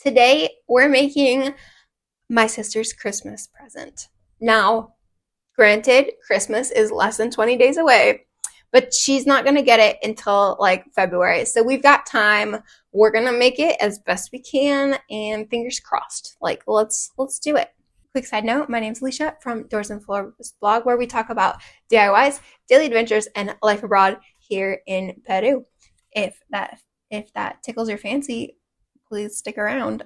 Today we're making my sister's Christmas present. Now, granted, Christmas is less than 20 days away, but she's not going to get it until like February. So we've got time. We're going to make it as best we can and fingers crossed. Like let's do it. Quick side note, my name's Alicia from Doors and Floors blog, where we talk about DIYs, daily adventures, and life abroad here in Peru. If that tickles your fancy, please stick around.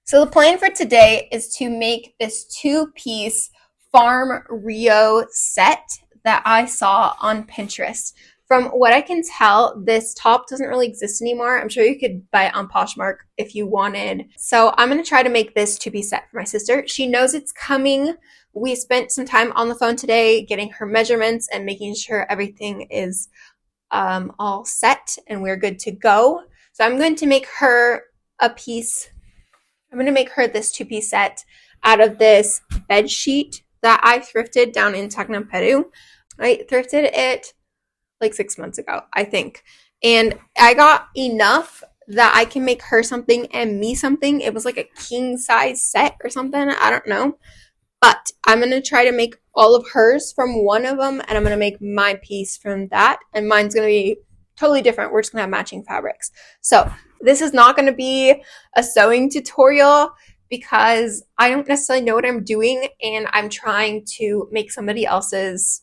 So the plan for today is to make this two-piece Farm Rio set that I saw on Pinterest. From what I can tell, this top doesn't really exist anymore. I'm sure you could buy it on Poshmark if you wanted. So I'm going to try to make this two-piece set for my sister. She knows it's coming. We spent some time on the phone today getting her measurements and making sure everything is all set and we're good to go. So I'm going to make her this two-piece set out of this bed sheet that I thrifted down in Tacna, Peru. I thrifted it like 6 months ago, I think. And I got enough that I can make her something and me something. It was like a king size set or something. I don't know. But I'm going to try to make all of hers from one of them, and I'm going to make my piece from that. And mine's going to be totally different. We're just going to have matching fabrics. So this is not going to be a sewing tutorial because I don't necessarily know what I'm doing, and I'm trying to make somebody else's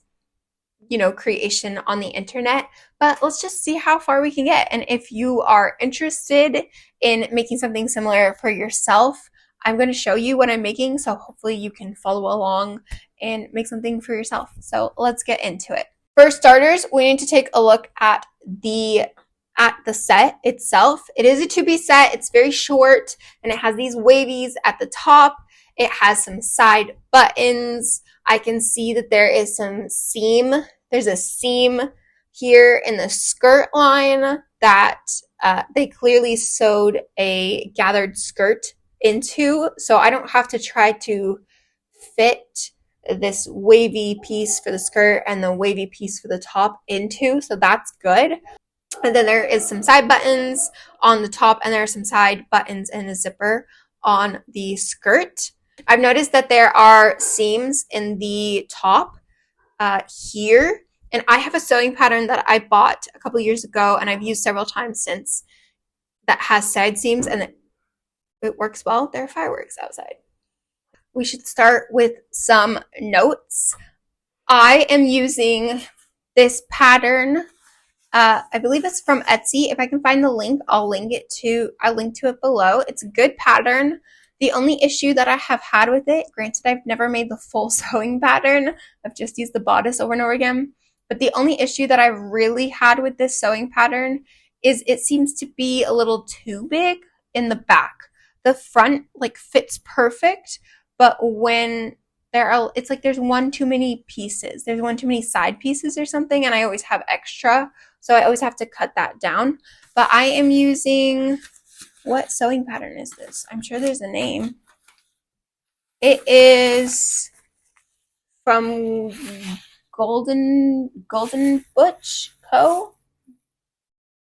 creation on the internet, but let's just see how far we can get. And if you are interested in making something similar for yourself, I'm going to show you what I'm making, so hopefully you can follow along and make something for yourself. So let's get into it. For starters, we need to take a look at the set itself. It is a two-piece set. It's very short, and it has these wavies at the top. It has some side buttons. I can see that there is some seam. There's a seam here in the skirt line that they clearly sewed a gathered skirt into, so I don't have to try to fit this wavy piece for the skirt and the wavy piece for the top into, so that's good. And then there is some side buttons on the top, and there are some side buttons and a zipper on the skirt. I've noticed that there are seams in the top here, and I have a sewing pattern that I bought a couple years ago and I've used several times since that has side seams, and it works well. There are fireworks outside. We should start with some notes. I am using this pattern. I believe it's from Etsy. If I can find the link, I'll link to it below. It's a good pattern. The only issue that I have had with it, granted I've never made the full sewing pattern, I've just used the bodice over and over again, but the only issue that I've really had with this sewing pattern is it seems to be a little too big in the back. The front fits perfect, but when it's like there's one too many pieces. There's one too many side pieces or something, and I always have extra, so I always have to cut that down. But I am using... What sewing pattern is this? I'm sure there's a name. It is from Golden Butch Co.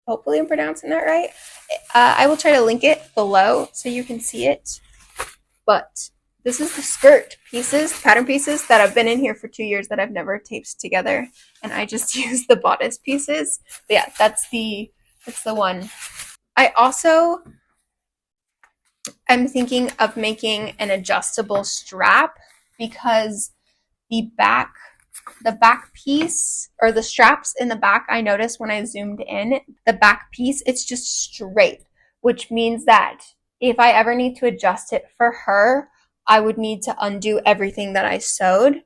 Hopefully I'm pronouncing that right. I will try to link it below so you can see it. But this is the skirt pieces, pattern pieces that have been in here for 2 years that I've never taped together, and I just used the bodice pieces. But yeah, that's the one. I'm thinking of making an adjustable strap because the back piece, or the straps in the back, I noticed when I zoomed in, the back piece, it's just straight, which means that if I ever need to adjust it for her, I would need to undo everything that I sewed,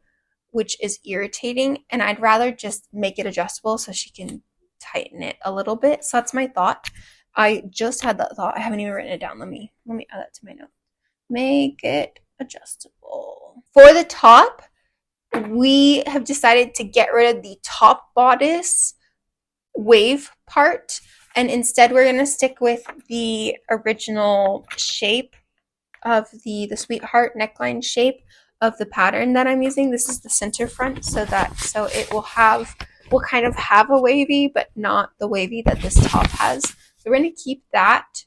which is irritating, and I'd rather just make it adjustable so she can tighten it a little bit. So that's my thought. I just had that thought. I haven't even written it down. Let me add that to my note. Make it adjustable. For the top, we have decided to get rid of the top bodice wave part, and instead we're going to stick with the original shape of the sweetheart neckline shape of the pattern that I'm using. This is the center front, so it will kind of have a wavy, but not the wavy that this top has. So we're going to keep that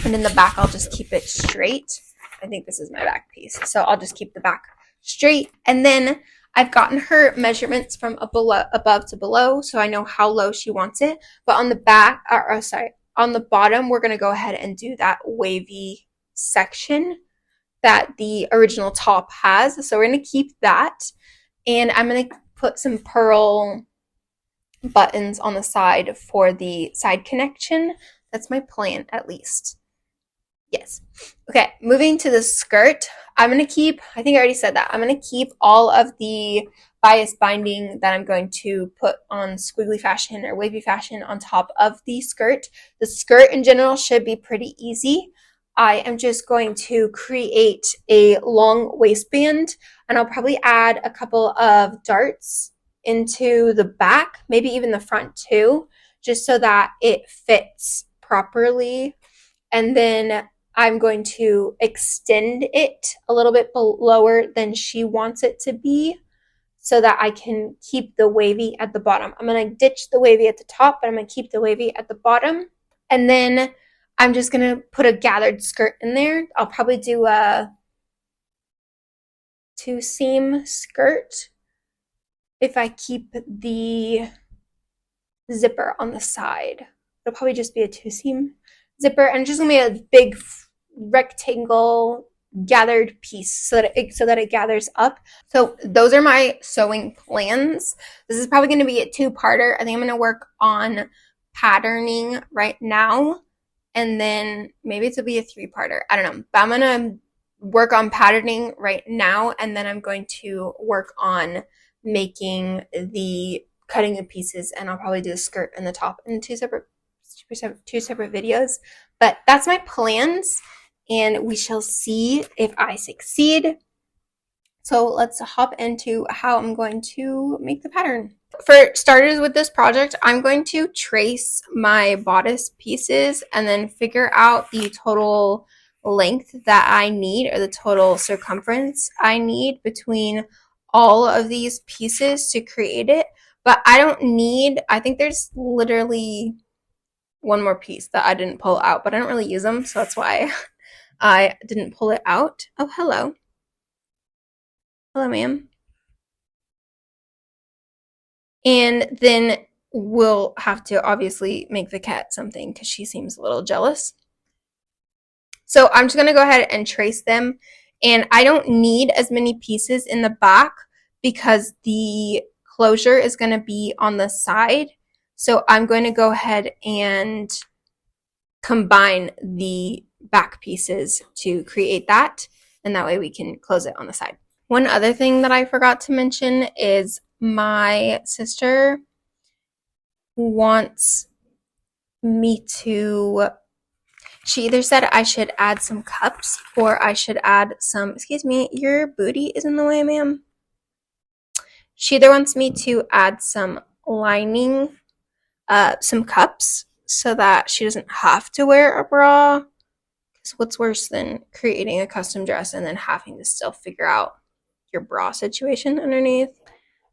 And in the back, I'll just keep it straight. I think this is my back piece. So I'll just keep the back straight. And then I've gotten her measurements from above to below, so I know how low she wants it. But on the back, on the bottom, we're going to go ahead and do that wavy section that the original top has. So we're going to keep that. And I'm going to put some pearl buttons on the side for the side connection. That's my plan, at least. Yes. Okay, moving to the skirt. I'm going to keep, I think I already said that, I'm going to keep all of the bias binding that I'm going to put on squiggly fashion or wavy fashion on top of the skirt. The skirt in general should be pretty easy. I am just going to create a long waistband, and I'll probably add a couple of darts into the back, maybe even the front too, just so that it fits properly. And then I'm going to extend it a little bit lower than she wants it to be so that I can keep the wavy at the bottom. I'm going to ditch the wavy at the top, but I'm going to keep the wavy at the bottom. And then I'm just going to put a gathered skirt in there. I'll probably do a 2-seam skirt if I keep the zipper on the side. It'll probably just be a 2-seam zipper, and it's just gonna be a big rectangle gathered piece so that it gathers up. So those are my sewing plans. This is probably going to be a 2-parter. I think I'm going to work on patterning right now, and then maybe it'll be a 3-parter. I don't know, but I'm going to work on patterning right now, and then I'm going to work on making the cutting the pieces, and I'll probably do the skirt and the top in two separate videos. But that's my plans, and we shall see if I succeed. So let's hop into how I'm going to make the pattern. For starters with this project, I'm going to trace my bodice pieces and then figure out the total length that I need, or the total circumference I need between all of these pieces to create it. But I think there's literally one more piece that I didn't pull out, but I don't really use them, so that's why I didn't pull it out. Oh, hello. Hello, ma'am. And then we'll have to obviously make the cat something because she seems a little jealous. So I'm just going to go ahead and trace them. And I don't need as many pieces in the back because the closure is going to be on the side. So I'm going to go ahead and combine the back pieces to create that. And that way we can close it on the side. One other thing that I forgot to mention is my sister wants me to, she either said I should add some cups or I should add some, excuse me, your booty is in the way, ma'am. She either wants me to add some lining, some cups, so that she doesn't have to wear a bra. Because what's worse than creating a custom dress and then having to still figure out your bra situation underneath?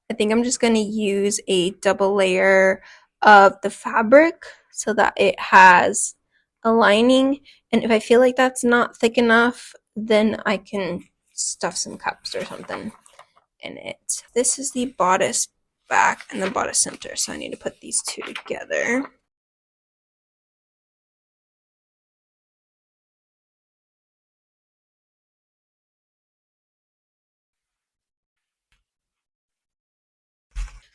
I think I'm just going to use a double layer of the fabric so that it has a lining. And if I feel like that's not thick enough, then I can stuff some cups or something in it. This is the bodice back and the bodice center, so I need to put these two together.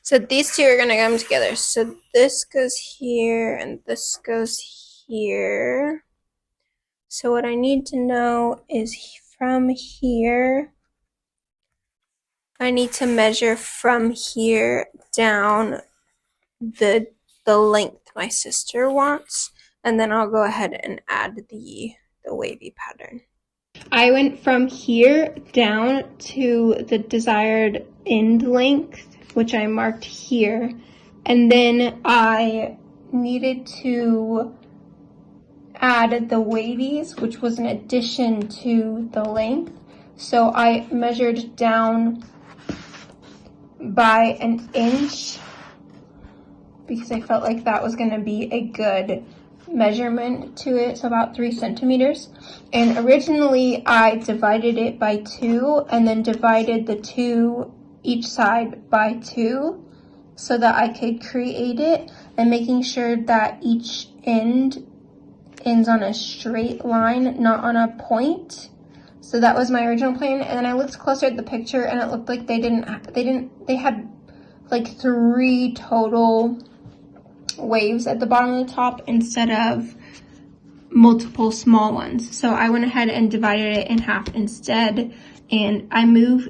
So these two are going to come together. So this goes here and this goes here. So what I need to know is from here, I need to measure from here down the length my sister wants, and then I'll go ahead and add the wavy pattern. I went from here down to the desired end length, which I marked here, and then I needed to add the wavies, which was an addition to the length. So I measured down by an inch because I felt like that was going to be a good measurement to it, so about 3 centimeters. And originally I divided it by 2 and then divided the 2 each side by 2 so that I could create it, and making sure that each ends on a straight line, not on a point. So that was my original plan. And then I looked closer at the picture and it looked like they had like 3 total waves at the bottom of the top instead of multiple small ones. So I went ahead and divided it in half instead, and I moved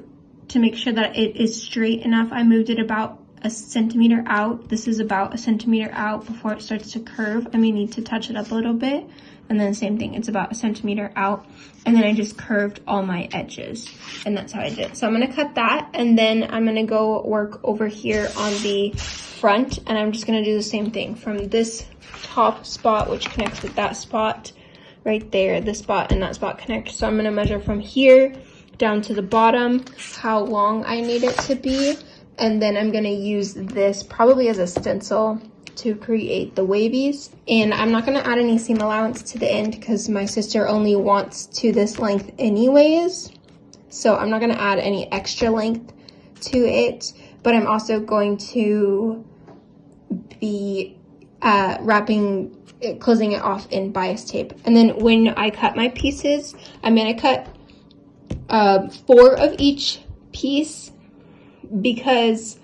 to make sure that it is straight enough. I moved it about a centimeter out. This is about a centimeter out before it starts to curve, and we need to touch it up a little bit. And then same thing, it's about a centimeter out. And then I just curved all my edges, and that's how I did it. So I'm gonna cut that, and then I'm gonna go work over here on the front, and I'm just gonna do the same thing from this top spot, which connects with that spot right there. This spot and that spot connect. So I'm gonna measure from here down to the bottom how long I need it to be, and then I'm gonna use this probably as a stencil to create the wavies. And I'm not gonna add any seam allowance to the end because my sister only wants to this length anyways, so I'm not gonna add any extra length to it. But I'm also going to be closing it off in bias tape. And then when I cut my pieces, I'm gonna cut 4 of each piece because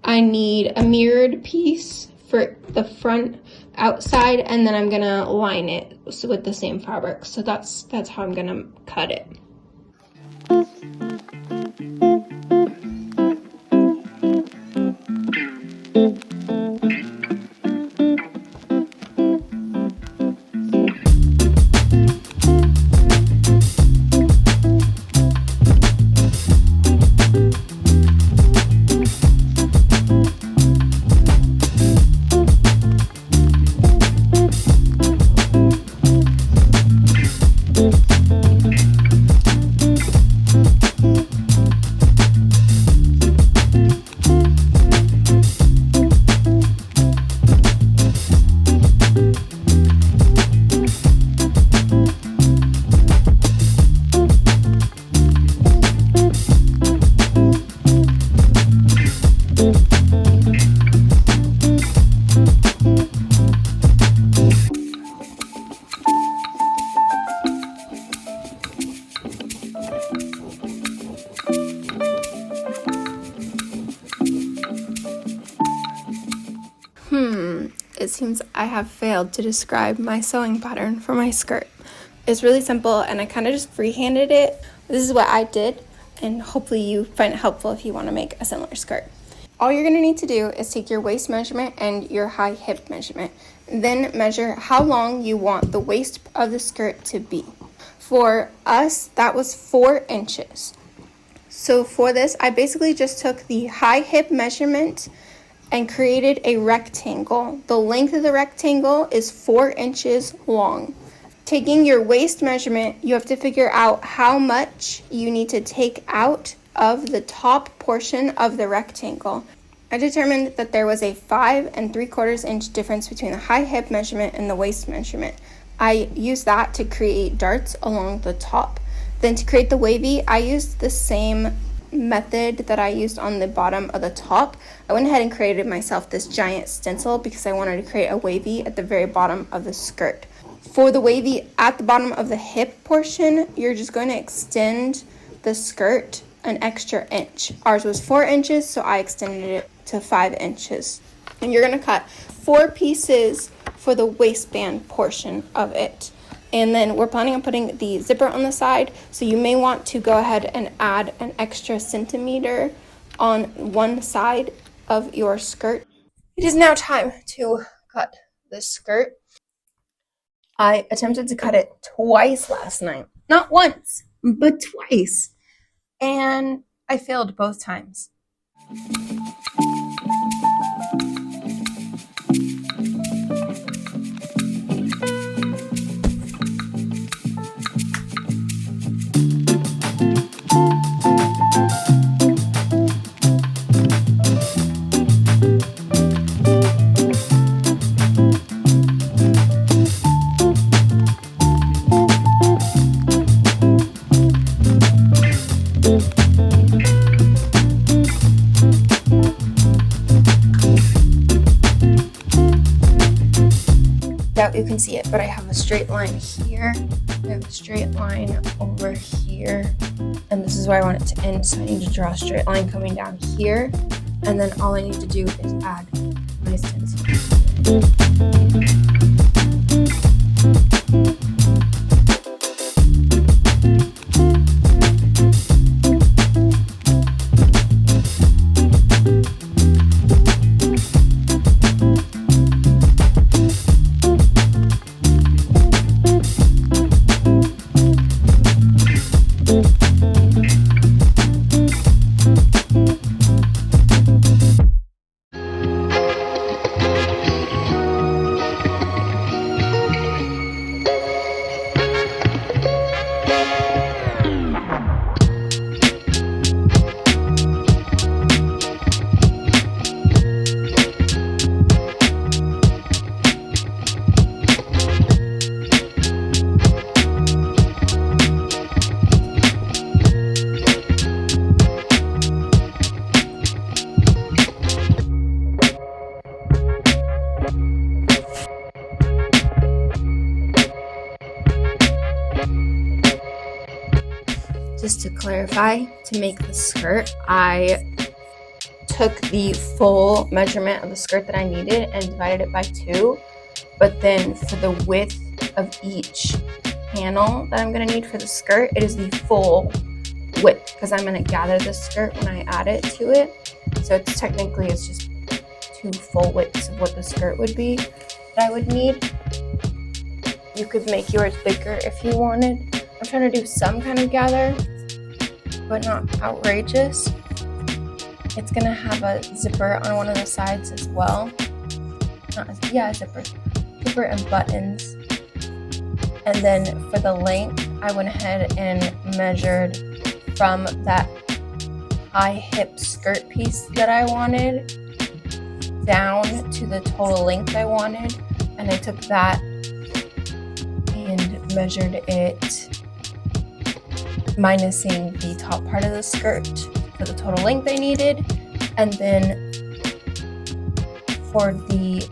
I need a mirrored piece for the front outside, and then I'm gonna line it with the same fabric. So that's how I'm gonna cut it. It seems I have failed to describe my sewing pattern for my skirt. It's really simple, and I kind of just freehanded it. This is what I did, and hopefully you find it helpful if you want to make a similar skirt. All you're going to need to do is take your waist measurement and your high hip measurement, then measure how long you want the waist of the skirt to be. For us, that was 4 inches. So for this, I basically just took the high hip measurement and created a rectangle. The length of the rectangle is 4 inches long. Taking your waist measurement, you have to figure out how much you need to take out of the top portion of the rectangle. I determined that there was a 5 3/4 inch difference between the high hip measurement and the waist measurement. I used that to create darts along the top. Then to create the wavy, I used the same method that I used on the bottom of the top. I went ahead and created myself this giant stencil because I wanted to create a wavy at the very bottom of the skirt. For the wavy at the bottom of the hip portion, you're just going to extend the skirt an extra inch. Ours was 4 inches, so I extended it to 5 inches. And you're going to cut 4 pieces for the waistband portion of it. And then we're planning on putting the zipper on the side, so you may want to go ahead and add an extra centimeter on one side of your skirt. It is now time to cut this skirt. I attempted to cut it twice last night. Not once, but twice. And I failed both times. can see it, but I have a straight line here. I have a straight line over here, and this is where I want it to end, so I need to draw a straight line coming down here, and then all I need to do is add my stencil. Just to clarify, to make the skirt, I took the full measurement of the skirt that I needed and divided it by 2. But then for the width of each panel that I'm going to need for the skirt, it is the full width, because I'm going to gather the skirt when I add it to it. So it's just 2 full widths of what the skirt would be that I would need. You could make yours bigger if you wanted. I'm trying to do some kind of gather, but not outrageous. It's gonna have a zipper on one of the sides as well. Zipper and buttons. And then for the length, I went ahead and measured from that high hip skirt piece that I wanted down to the total length I wanted. And I took that and measured it, minusing the top part of the skirt for the total length I needed. And then for the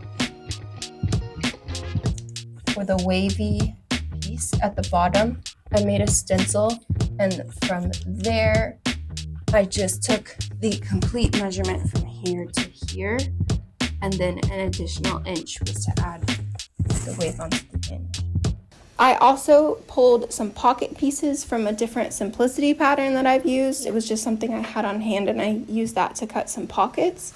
wavy piece at the bottom, I made a stencil, and from there I just took the complete measurement from here to here, and then an additional inch was to add the wave onto the hinge. I also pulled some pocket pieces from a different simplicity pattern that I've used. It was just something I had on hand, and I used that to cut some pockets.